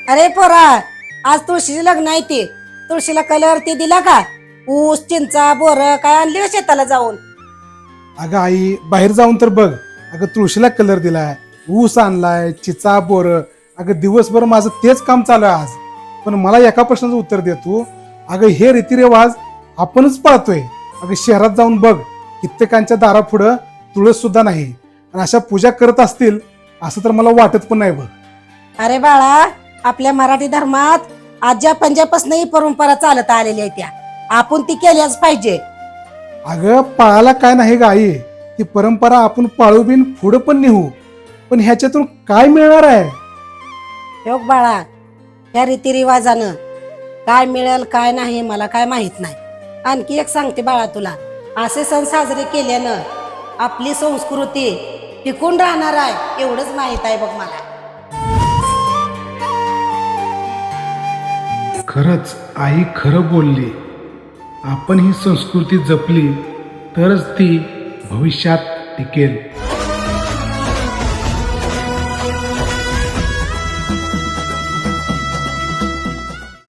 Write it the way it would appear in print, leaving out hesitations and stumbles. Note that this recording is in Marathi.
अरे पोरा, आज तुळशीचे लग्न आहे ते. तुळशीला कलर ते दिला का? ऊस, चिंचा, बोर काय आणली का शेताला जाऊन? अगं आई, बाहेर जाऊन तर बघ. अगं तुळशीला कलर दिलाय, ऊस आणलाय, चिचा बोर. अगं दिवसभर माझं तेच काम चालू आहे आज. पण मला एका प्रश्नाचं उत्तर दे तू. अगं हे रीतिरिवाज आपणच पाळतोय. अगं शहरात जाऊन बघ, कित्येकांच्या दारापुढं तुळस सुद्धा नाही. आणि अशा पूजा करत असतील असं तर मला वाटत पण नाही बघ. अरे बाळा, आपल्या मराठी धर्मात आज्या पंजापासून ही परंपरा चालत आलेली आहे त्या. आपण ती केल्याच पाहिजे. अगं पाळायला काय नाही ग आई, ती परंपरा आपण पाळू बिन पुढं पण नेऊ. पण ह्याच्यातून काय मिळणार आहे? योग बाळा, ह्या रीतिरिवाजानं काय मिळेल काय नाही मला काय माहित नाही. आणखी एक सांगते बाळा तुला, असे सण साजरे केल्यानं आपली संस्कृती टिकून राहणार आहे एवढंच माहित आहे बघ मला. खरंच आई खरं बोलली. आपण ही संस्कृती जपली तरच ती भविष्यात टिकेल.